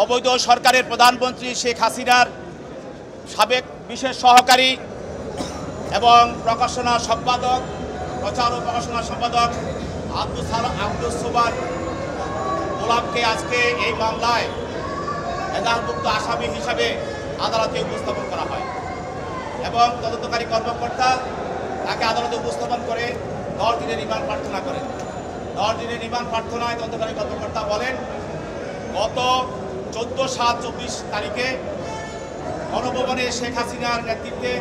অবৈধ সরকারের প্রধানমন্ত্রী শেখ হাসিনার সাবেক বিশেষ সহকারী এবং প্রকাশনা সম্পাদক প্রচার ও প্রকাশনা সম্পাদক আব্দুস সোবান গোলাপকে আজকে এই মামলায় এজাহারভুক্ত আসামি হিসাবে আদালতে উপস্থাপন করা হয় এবং তদন্তকারী কর্মকর্তা তাকে আদালতে উপস্থাপন করে 10 দিনের রিমান্ড প্রার্থনা করেন। 10 দিনের রিমান্ড প্রার্থনায় তদন্তকারী কর্মকর্তা বলেন, গত 14/7/24 তারিখে গণভবনে শেখ হাসিনার নেতৃত্বে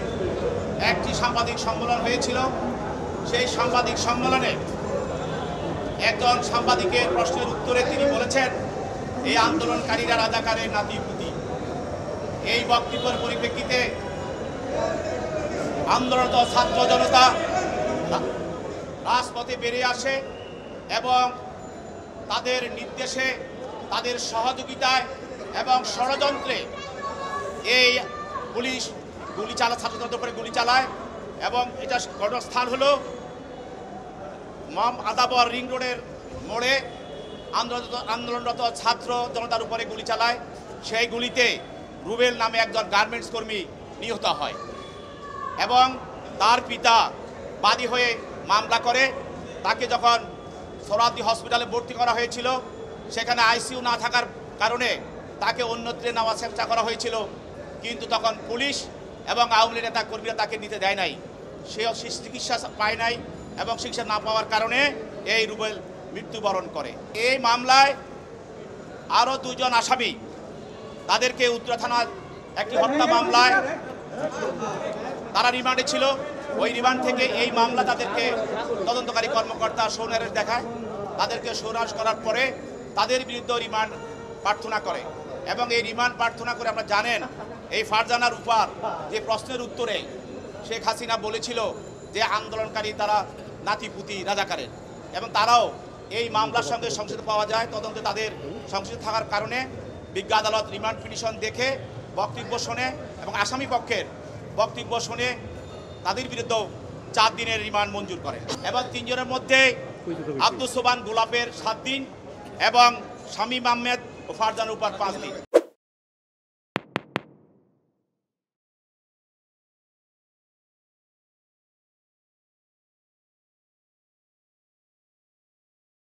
একটি সাংবাদিক সম্মেলন হয়েছিল। সেই সাংবাদিক সম্মেলনে একজন সাংবাদিকের প্রশ্নের উত্তরে তিনি বলেছেন, এই আন্দোলনকারীরা রাজাকারের নাতিপুতি। এই বক্তব্যের পরিপ্রেক্ষিতে আন্দোলনরত ছাত্র জনতা রাজপথে বেরিয়ে আসে এবং তাদের নির্দেশে, তাদের সহযোগিতায় এবং ষড়যন্ত্রে এই পুলিশ ছাত্রদের উপরে গুলি চালায় এবং এটা ঘটনাস্থল হলো আদাবর রিং রোডের মোড়ে আন্দোলনরত ছাত্র জনতার উপরে গুলি চালায়। সেই গুলিতে রুবেল নামে একজন গার্মেন্টস কর্মী নিহত হয় এবং তার পিতা বাদী হয়ে মামলা করে। তাকে যখন সোহরাওয়ার্দী হসপিটালে ভর্তি করা হয়েছিল, সেখানে আইসিইউ না থাকার কারণে তাকে অন্যত্রে নেওয়ার চেষ্টা করা হয়েছিল, কিন্তু তখন পুলিশ এবং আওয়ামী লীগ নেতা কর্মীরা তাকে নিতে দেয় নাই। সে চিকিৎসা পায় নাই এবং চিকিৎসা না পাওয়ার কারণে এই রুবেল মৃত্যুবরণ করে। এই মামলায় আরও 2 জন আসামি, তাদেরকে উত্তরা থানার একটি হত্যা মামলায় তারা রিমান্ডে ছিল। ওই রিমান্ড থেকে এই মামলা তাদেরকে তদন্তকারী কর্মকর্তা সৌনারেশ দেখায়। তাদেরকে সৌনারেশ করার পরে তাদের বিরুদ্ধে রিমান্ড প্রার্থনা করে এবং এই রিমান্ড প্রার্থনা করে আপনারা জানেন, এই ফারজানার উপর যে প্রশ্নের উত্তরে শেখ হাসিনা বলেছিল যে আন্দোলনকারী তারা নাতিপুতি রাজাকারের, এবং তারাও এই মামলার সঙ্গে সংশ্লিষ্ট পাওয়া যায়। তদন্তে তাদের সংশ্লিষ্ট থাকার কারণে বিজ্ঞ আদালত রিমান্ড পিটিশন দেখে বক্তব্য শোনে এবং আসামি পক্ষের বক্তব্য শুনে তাদের বিরুদ্ধেও 4 দিনের রিমান্ড মঞ্জুর করে এবং 3 জনের মধ্যে আব্দুস সোবান গোলাপের 7 দিন এবং শামীম আহমেদ ও ফারজানের উপর 5 দিন।